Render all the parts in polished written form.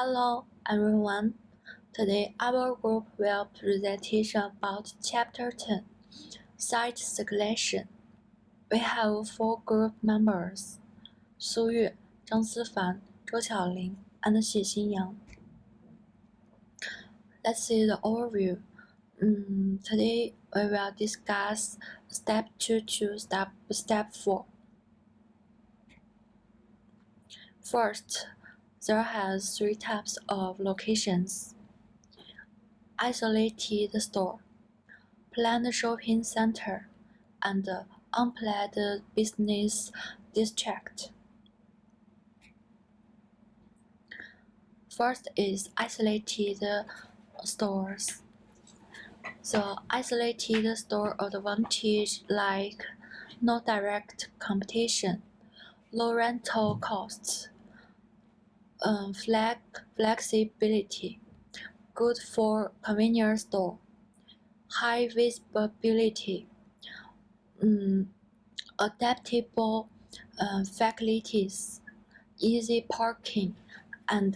Hello everyone. Today our group will presentation about Chapter 10, Site Selection. We have 4 group members: 苏月、张思凡、周巧玲 and 谢新阳. Let's see the overview. Today we will discuss step 2 to step 4. First, there has 3 types of locations: isolated store, planned shopping center, and unplanned business district. First is isolated stores. The isolated store advantage like no direct competition, low rental costs, flexibility, good for convenience store, high visibility, adaptable facilities, easy parking, and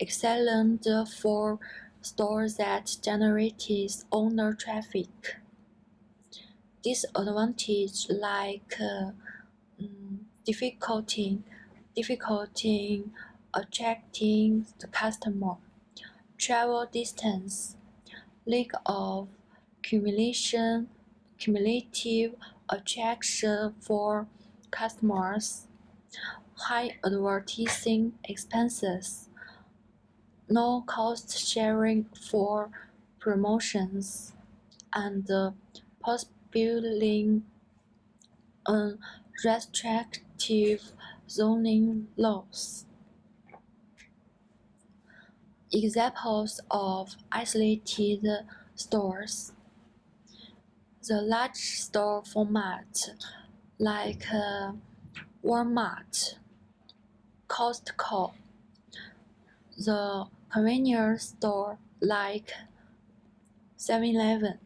excellent for stores that generates owner traffic. Disadvantage like difficulty attracting the customer, travel distance, lack of cumulative attraction for customers, high advertising expenses, no cost sharing for promotions, and possibly restrictive zoning laws. Examples of isolated stores: the large store format like Walmart, Costco, the convenience store like 7-Eleven.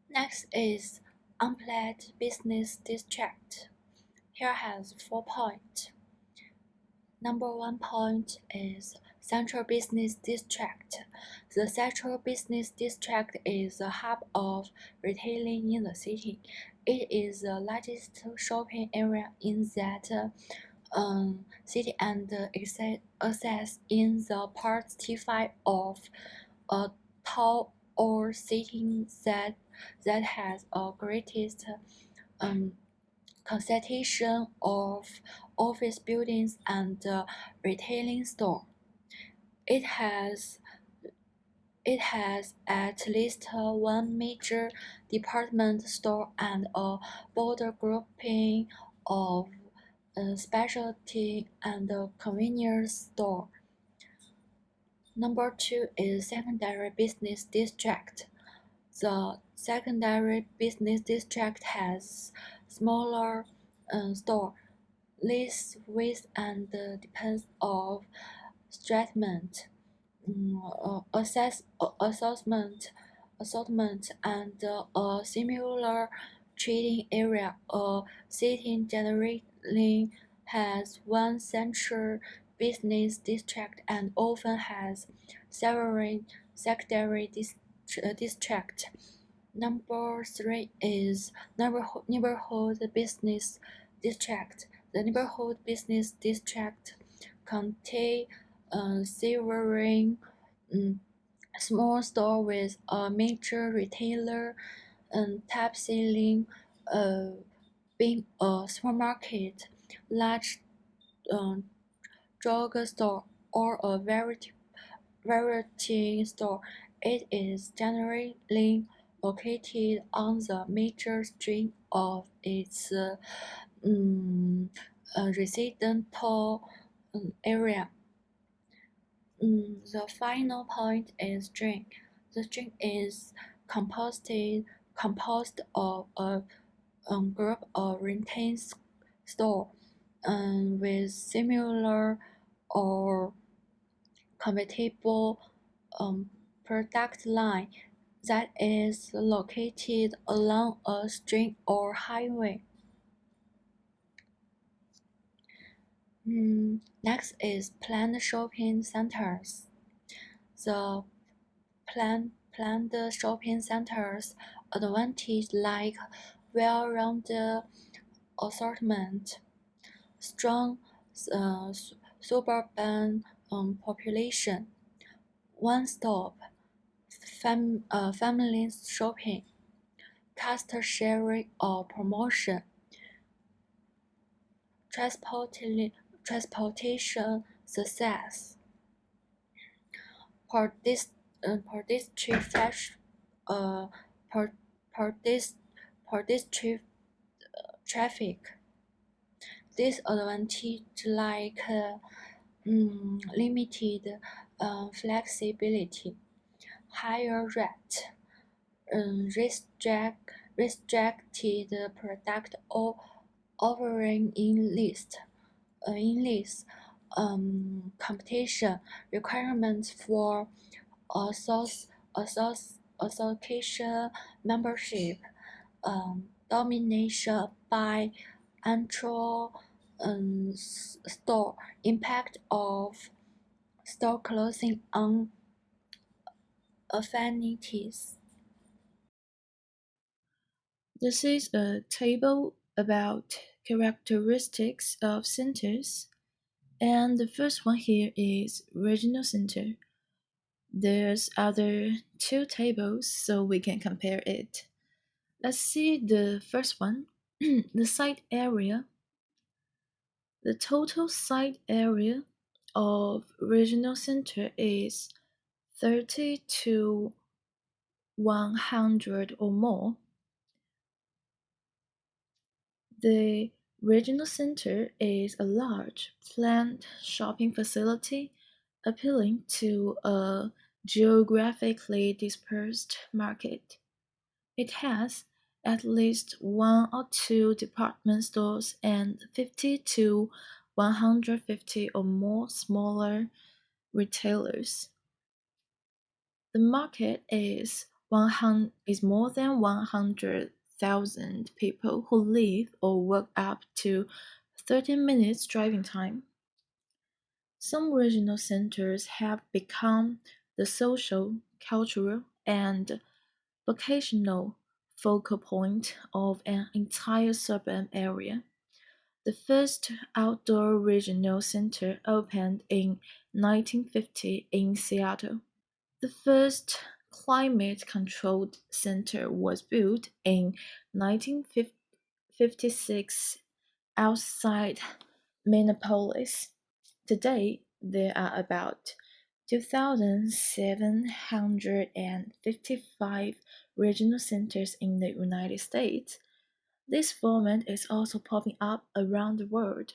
Next is unplanned business district. Here has 4 points. Number 1 point is Central Business District. The Central Business District is the hub of retailing in the city. It is the largest shopping area in that city and access in the part T5 of a tall or city that has a greatest concentration of office buildings and retailing store. It has at least one major department store and a broader grouping of specialty and convenience store. Number 2 is secondary business district. The secondary business district has smaller store, less width and depends of assortment, and a similar trading area. A city generally has one central business district and often has several secondary districts. Number 3 is neighborhood business district. The neighborhood business district contains several small stores with a major retailer, typically being a supermarket, large drugstore, or a variety store. It is generally located on the major street of its residential area. The final point is string. The string is composed of a group of retail stores with similar or compatible product line that is located along a street or highway. Next is planned shopping centers. The planned shopping centers advantage like well-rounded assortment, strong suburban population, one-stop family shopping, cost sharing or promotion, transportation success. For this for district uh, per, per, dis, per district traffic. Disadvantage like limited flexibility, higher rate, restricted product offering in list competition requirements for association membership, domination by Antro store, impact of store closing on affinities. This is a table about characteristics of centers, and the first one here is regional center. There's other two tables so we can compare it. Let's see the first one, the site area. The total site area of regional center is 30 to 100 or more. The regional center is a large, planned shopping facility appealing to a geographically dispersed market. It has at least one or two department stores and 50 to 150 or more smaller retailers. The market is more than 100,000 people who live or work up to 30 minutes driving time. Some regional centers have become the social, cultural, and vocational focal point of an entire suburban area. The first outdoor regional center opened in 1950 in Seattle. The first climate-controlled center was built in 1956 outside Minneapolis. Today, there are about 2,755 regional centers in the United States. This format is also popping up around the world.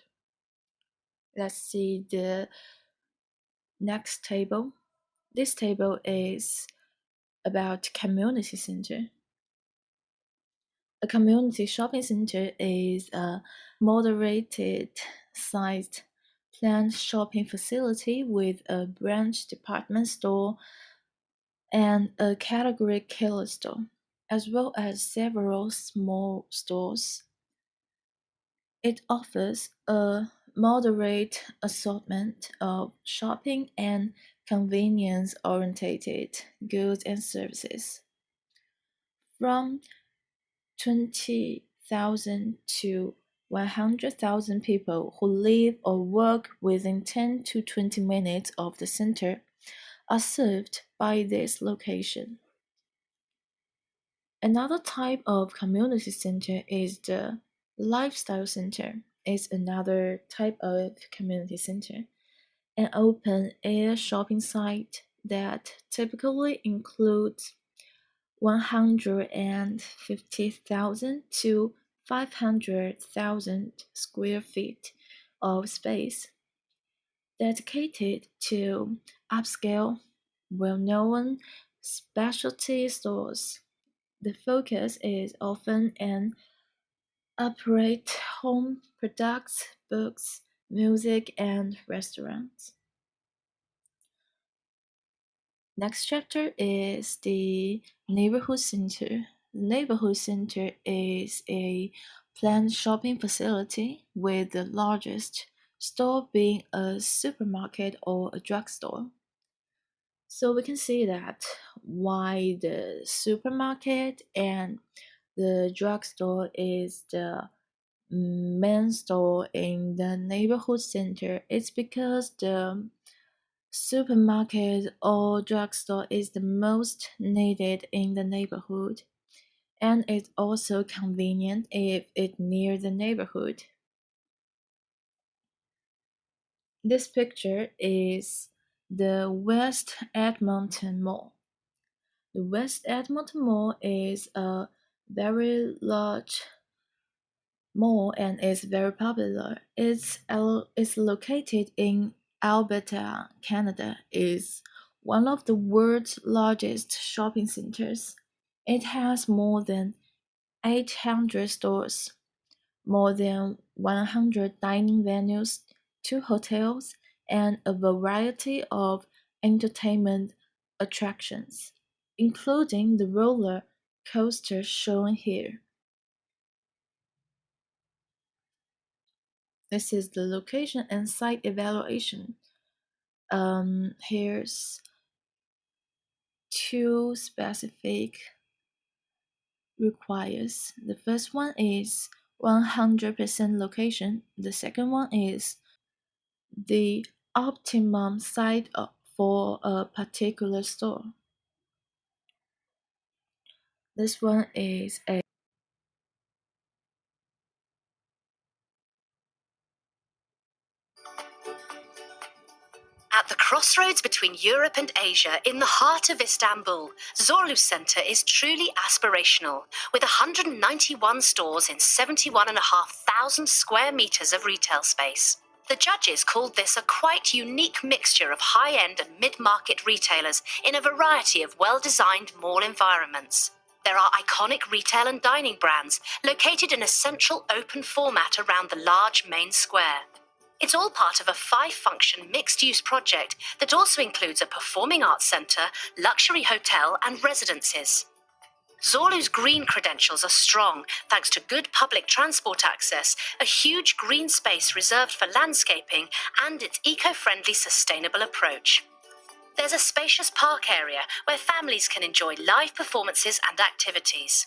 Let's see the next table. This table is about community center. A community shopping center is a moderated sized planned shopping facility with a branch department store and a category killer store, as well as several small stores. It offers a moderate assortment of shopping and convenience-oriented goods and services. From 20,000 to 100,000 people who live or work within 10 to 20 minutes of the center are served by this location. Another type of community center is the lifestyle center. It's another type of community center, an open-air shopping site that typically includes 150,000 to 500,000 square feet of space dedicated to upscale, well-known specialty stores. The focus is often on upright home products, books, music, and restaurants. Next chapter is the neighborhood center. The neighborhood center is a planned shopping facility with the largest store being a supermarket or a drugstore. So we can see that why the supermarket and the drugstore is the main store in the neighborhood center. It's because the supermarket or drugstore is the most needed in the neighborhood, and it's also convenient if it's near the neighborhood. This picture is the West Edmonton Mall. The West Edmonton Mall is a very large mall and is very popular. It's located in Alberta, Canada. Is one of the world's largest shopping centers. It has more than 800 stores, more than 100 dining venues, two hotels, and a variety of entertainment attractions, including the roller coaster shown here. This is the location and site evaluation. Here's two specific requires. The first one is 100% location. The second one is the optimum site for a particular store. This one is a At the crossroads between Europe and Asia, in the heart of Istanbul, Zorlu Center is truly aspirational, with 191 stores in 71,500 square meters of retail space. The judges called this a quite unique mixture of high-end and mid-market retailers in a variety of well-designed mall environments. There are iconic retail and dining brands located in a central open format around the large main square. It's all part of a five-function mixed-use project that also includes a performing arts centre, luxury hotel and residences. Zorlu's green credentials are strong thanks to good public transport access, a huge green space reserved for landscaping, and its eco-friendly sustainable approach. There's a spacious park area where families can enjoy live performances and activities.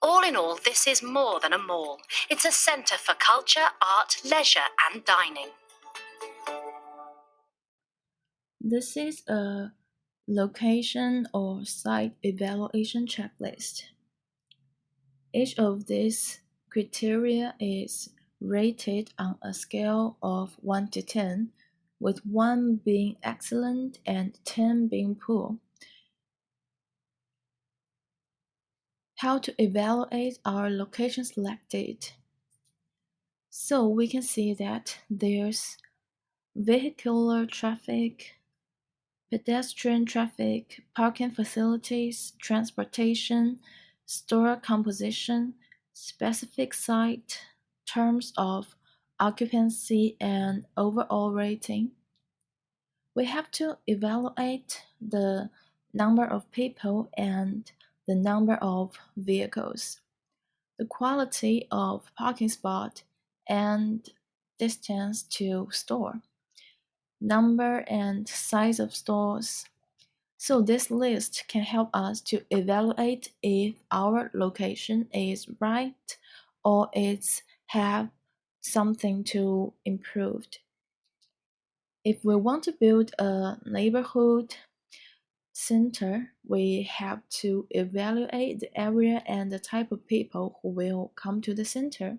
All in all, this is more than a mall. It's a centre for culture, art, leisure, and dining. This is a location or site evaluation checklist. Each of these criteria is rated on a scale of 1 to 10, with 1 being excellent and 10 being poor. How to evaluate our location selected? So we can see that there's vehicular traffic, pedestrian traffic, parking facilities, transportation, store composition, specific site, terms of occupancy, and overall rating. We have to evaluate the number of people and the number of vehicles, the quality of parking spot, and distance to store, number and size of stores. So this list can help us to evaluate if our location is right or it's have something to improved. If we want to build a neighborhood center, we have to evaluate the area and the type of people who will come to the center.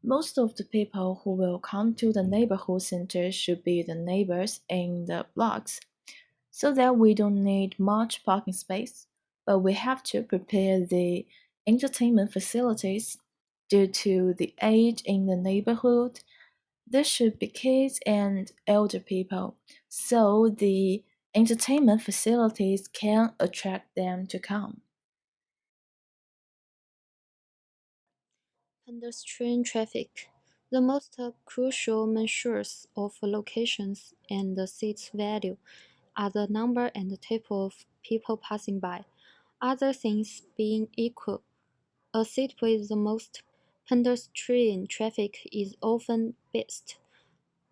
Most of the people who will come to the neighborhood center should be the neighbors in the blocks, so that we don't need much parking space, but we have to prepare the entertainment facilities due to the age in the neighborhood. There should be kids and elder people, so the entertainment facilities can attract them to come. Pedestrian traffic. The most crucial measures of locations and the seat's value are the number and the type of people passing by. Other things being equal, a seat with the most pedestrian traffic is often best.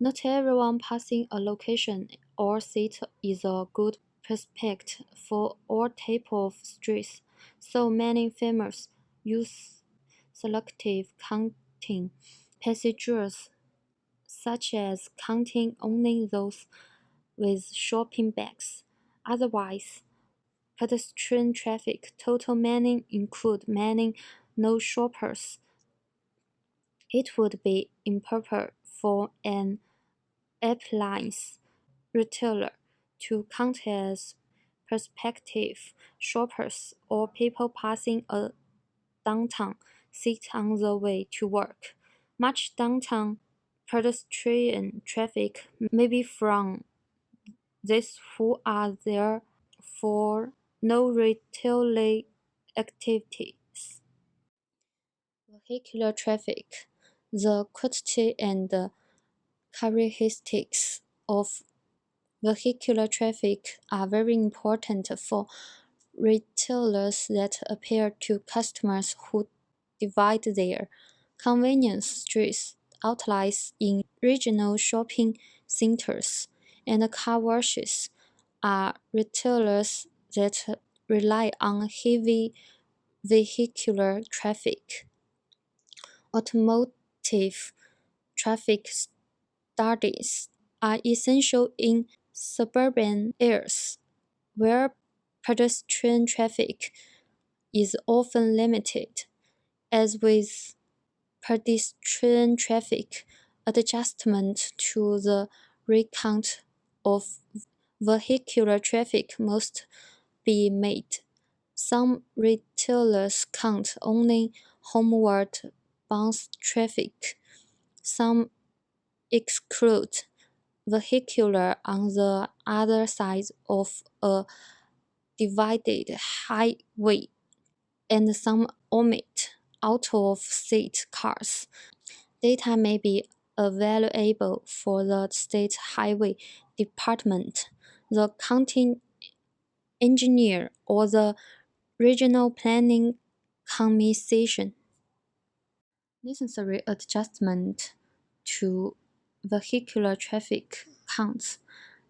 Not everyone passing a location or seat is a good prospect for all types of streets, so many farmers use selective counting procedures, such as counting only those with shopping bags. Otherwise, pedestrian traffic total meaning include many no shoppers. It would be improper for an appliance retailer to count as prospective shoppers or people passing a downtown seat on the way to work. Much downtown pedestrian traffic may be from those who are there for no retail activities. Vehicular traffic. The quantity and characteristics of vehicular traffic are very important for retailers that appeal to customers who divide their convenience streets, outlets in regional shopping centers, and car washes are retailers that rely on heavy vehicular traffic. Automotive traffic studies are essential in suburban areas, where pedestrian traffic is often limited. As with pedestrian traffic, adjustment to the recount of vehicular traffic must be made. Some retailers count only homeward bound traffic. Some exclude vehicular on the other side of a divided highway, and some omit out-of-state cars. Data may be available for the state highway department, the county engineer, or the regional planning commission. Necessary adjustment to vehicular traffic counts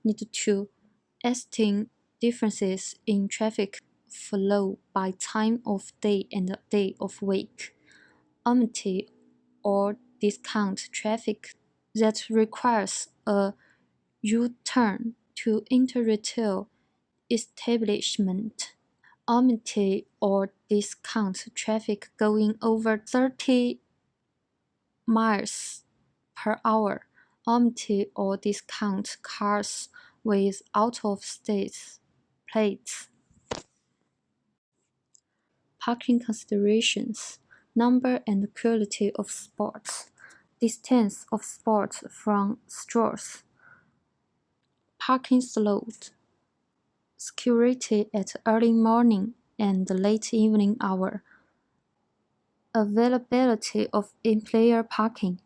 need to estimate differences in traffic flow by time of day and day of week, omit or discount traffic that requires a U-turn to enter retail establishment, omit or discount traffic going over 30 miles per hour, omit or discount cars with out-of-state plates. Parking considerations: number and quality of spots, distance of spots from stores, parking slot, security at early morning and late evening hour, availability of employer parking,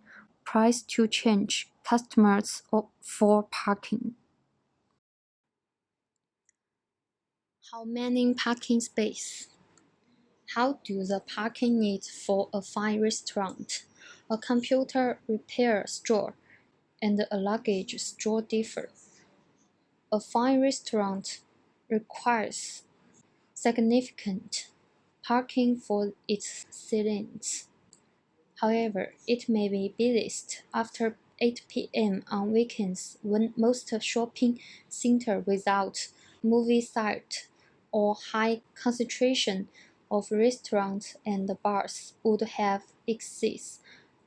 price to charge customers for parking. How many parking spaces? How do the parking needs for a fine restaurant, a computer repair store, and a luggage store differ? A fine restaurant requires significant parking for its clients. However, it may be busiest after 8 p.m. on weekends when most shopping centers without movie site or high concentration of restaurants and bars would have excess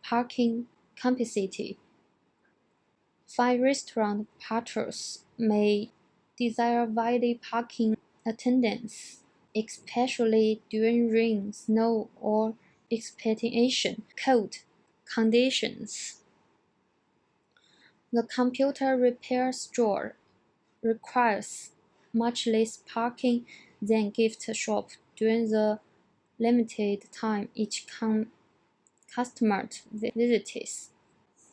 parking capacity. Fine restaurant patrons may desire valet parking attendance, especially during rain, snow, or expansion cold conditions. The computer repair store requires much less parking than gift shop during the limited time each customer visits.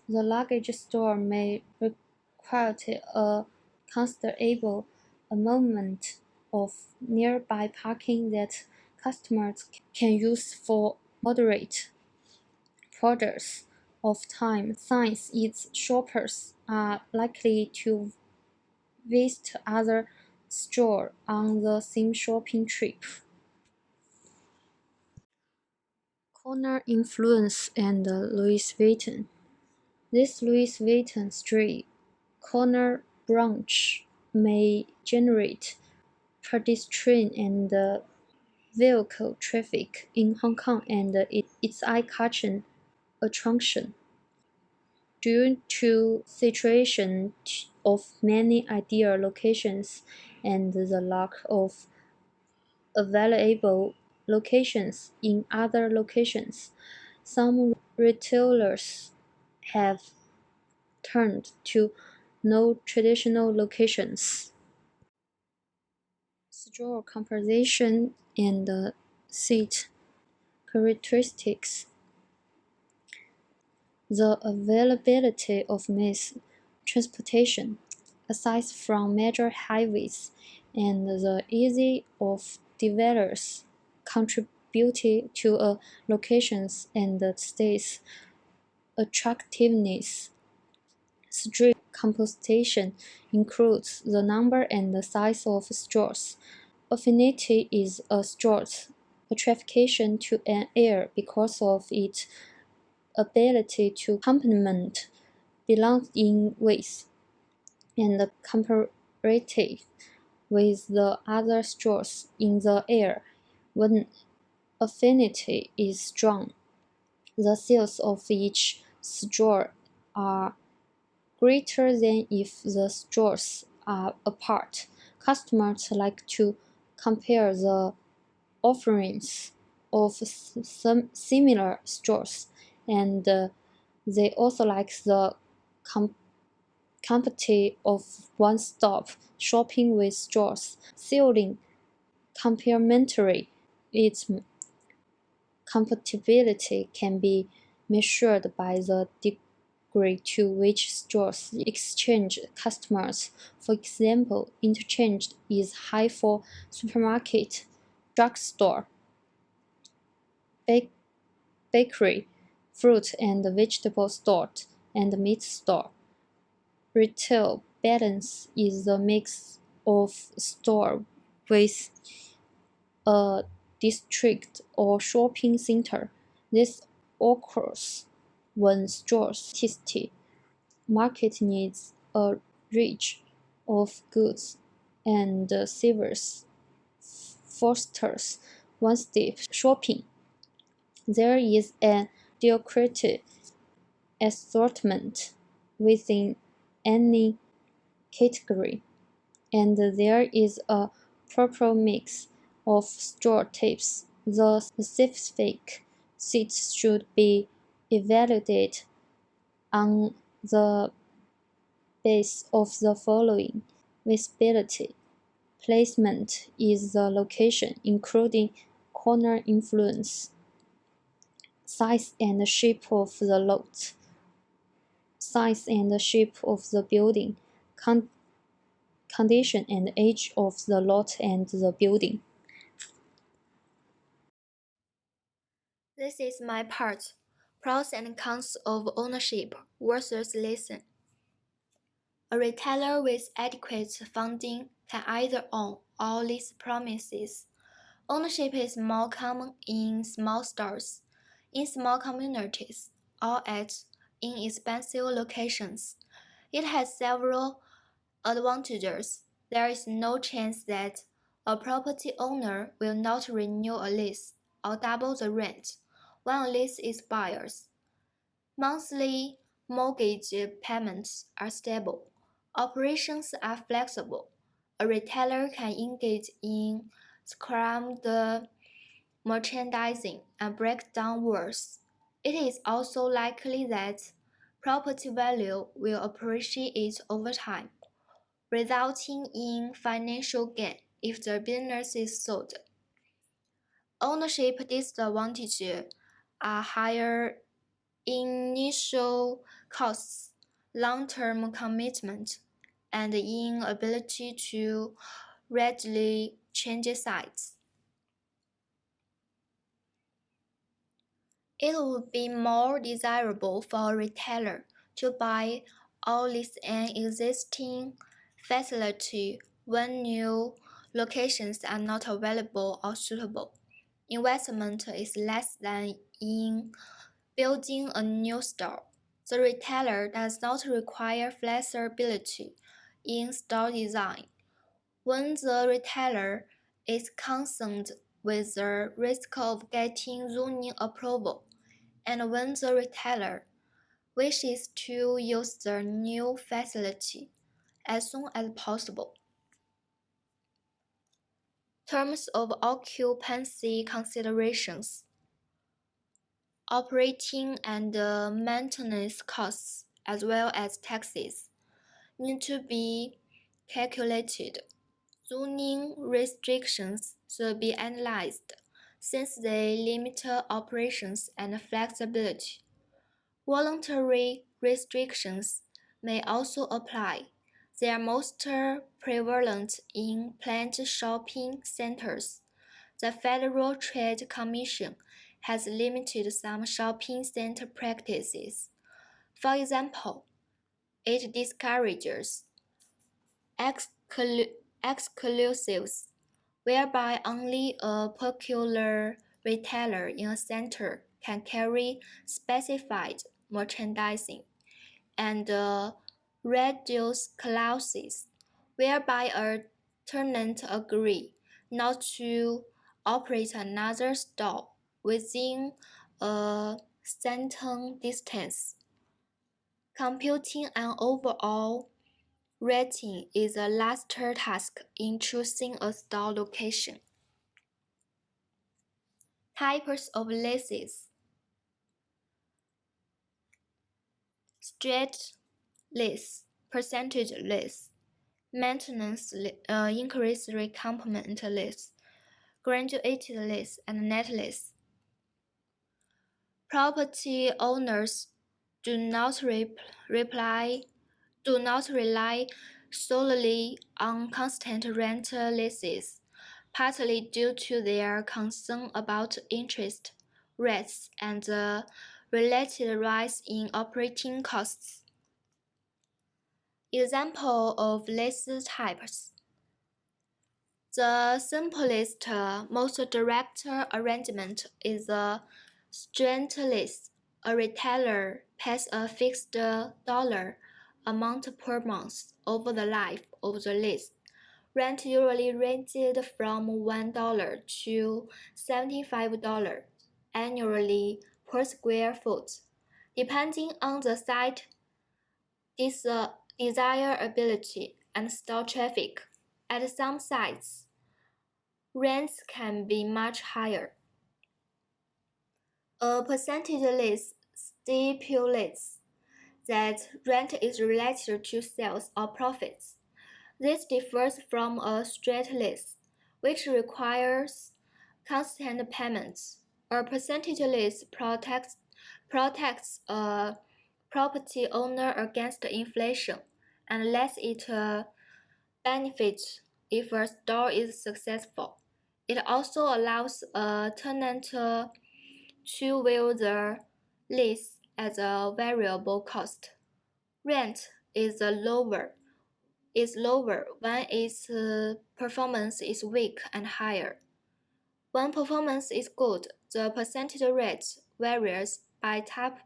The luggage store may require a considerable amount of nearby parking that customers can use for moderate products of time since its shoppers are likely to visit other stores on the same shopping trip. Corner influence and Louis Vuitton. This Louis Vuitton street corner branch may generate pedestrian and vehicle traffic in Hong Kong and its eye-catching attraction. Due to situation of many ideal locations and the lack of available locations in other locations, some retailers have turned to non-traditional locations. Store composition and seat characteristics. The availability of mass transportation, aside from major highways, and the ease of developers contributed to a location's and the state's attractiveness. Street composition includes the number and the size of stores. Affinity is a store's attraction to an area because of its ability to complement belonging with and comparative with the other stores in the area. When affinity is strong, the sales of each store are greater than if the stores are apart. Customers like to compare the offerings of some similar stores, and they also like the competition of one-stop shopping with stores selling complementary. Its compatibility can be measured by the degree to which stores exchange customers. For example, interchange is high for supermarket, drugstore, bakery, fruit and vegetable store, and meat store. Retail balance is the mix of store with a district or shopping center. This occurs when stores market needs a range of goods and services fosters one-step shopping. There is an adequate assortment within any category, and there is a proper mix of store types. The specific seats should be evaluated on the basis of the following: visibility, placement is the location, including corner influence, size and shape of the lot, size and shape of the building, condition and age of the lot and the building. This is my part. Pros and cons of ownership versus leasing. A retailer with adequate funding can either own or lease premises. Ownership is more common in small stores, in small communities, or at inexpensive locations. It has several advantages. There is no chance that a property owner will not renew a lease or double the rent when a lease expires. Monthly mortgage payments are stable. Operations are flexible. A retailer can engage in scrammed merchandising and break down walls. It is also likely that property value will appreciate over time, resulting in financial gain if the business is sold. Ownership disadvantages are higher initial costs, long-term commitment, and inability to readily change sites. It would be more desirable for a retailer to buy or lease an existing facility when new locations are not available or suitable. Investment is less than in building a new store. The retailer does not require flexibility in store design. When the retailer is concerned with the risk of getting zoning approval, and when the retailer wishes to use the new facility as soon as possible. Terms of occupancy considerations. Operating and maintenance costs, as well as taxes, need to be calculated. Zoning restrictions should be analyzed, since they limit operations and flexibility. Voluntary restrictions may also apply. They are most prevalent in planned shopping centers. The Federal Trade Commission has limited some shopping center practices. For example, it discourages exclusives, whereby only a peculiar retailer in a center can carry specified merchandising, and reduce clauses, whereby a tenant agrees not to operate another store within a certain distance. Computing an overall rating is the last task in choosing a store location. Types of leases. Straight lease, percentage lease, maintenance increase recompense lease, graduated lease, and net lease. Property owners do not rely solely on constant rent leases, partly due to their concern about interest rates and the related rise in operating costs. Example of lease types. The simplest, most direct arrangement is a straight lease. A retailer pays a fixed dollar amount per month over the life of the lease. Rent usually ranges from $1 to $75 annually per square foot, depending on the site desirability and store traffic. At some sites, rents can be much higher. A percentage lease stipulates that rent is related to sales or profits. This differs from a straight lease, which requires constant payments. A percentage lease protects a property owner against inflation and lets it benefit if a store is successful. It also allows a tenant to view the lease as a variable cost. Rent is lower when its performance is weak and higher. When performance is good, the percentage rate varies by type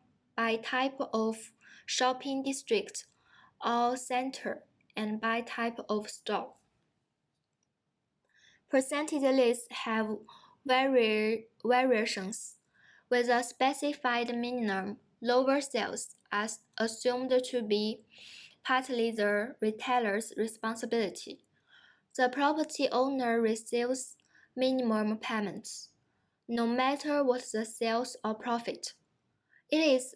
of shopping district or center and by type of store. Percentage leases have variations. With a specified minimum, lower sales are assumed to be partly the retailer's responsibility. The property owner receives minimum payments, no matter what the sales or profit. It is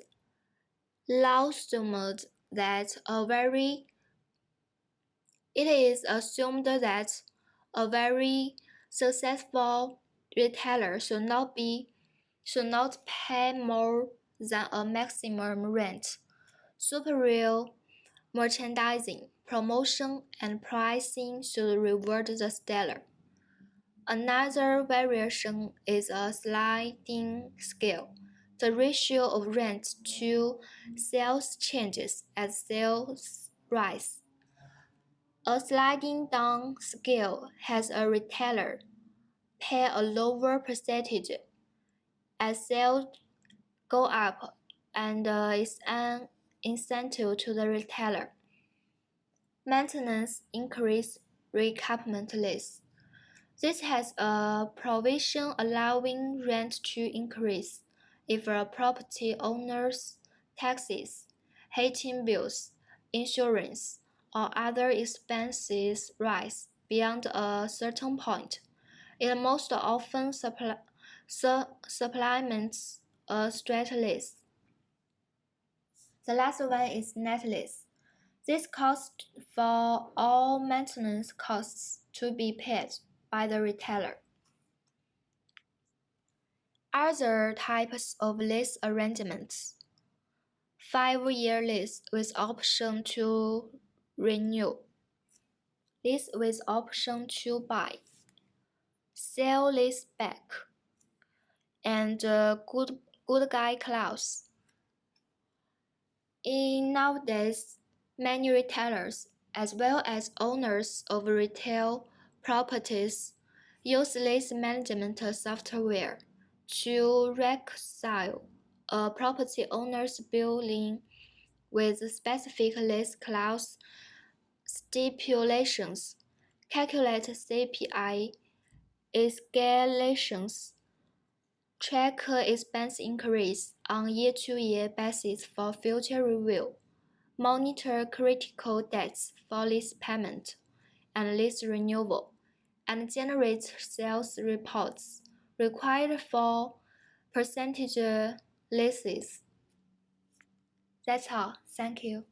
assumed that a very successful retailer should not pay more than a maximum rent. Superior merchandising, promotion, and pricing should reward the seller. Another variation is a sliding scale. The ratio of rent to sales changes as sales rise. A sliding down scale has a retailer pay a lower percentage as sales go up and is an incentive to the retailer. Maintenance increase recapment lease. This has a provision allowing rent to increase if a property owner's taxes, heating bills, insurance, or other expenses rise beyond a certain point. It most often supplements a straight lease. The last one is net lease. This calls for all maintenance costs to be paid by the retailer. Other types of lease arrangements: 5-year lease with option to renew, lease with option to buy, sale lease back, and good guy clause. In nowadays, many retailers, as well as owners of retail properties, use lease management software to reconcile a property owner's billing with specific lease clause stipulations, calculate CPI escalations, track expense increase on year-to-year basis for future review, monitor critical dates for lease payment and lease renewal, and generate sales reports required for percentage leases. That's all. Thank you.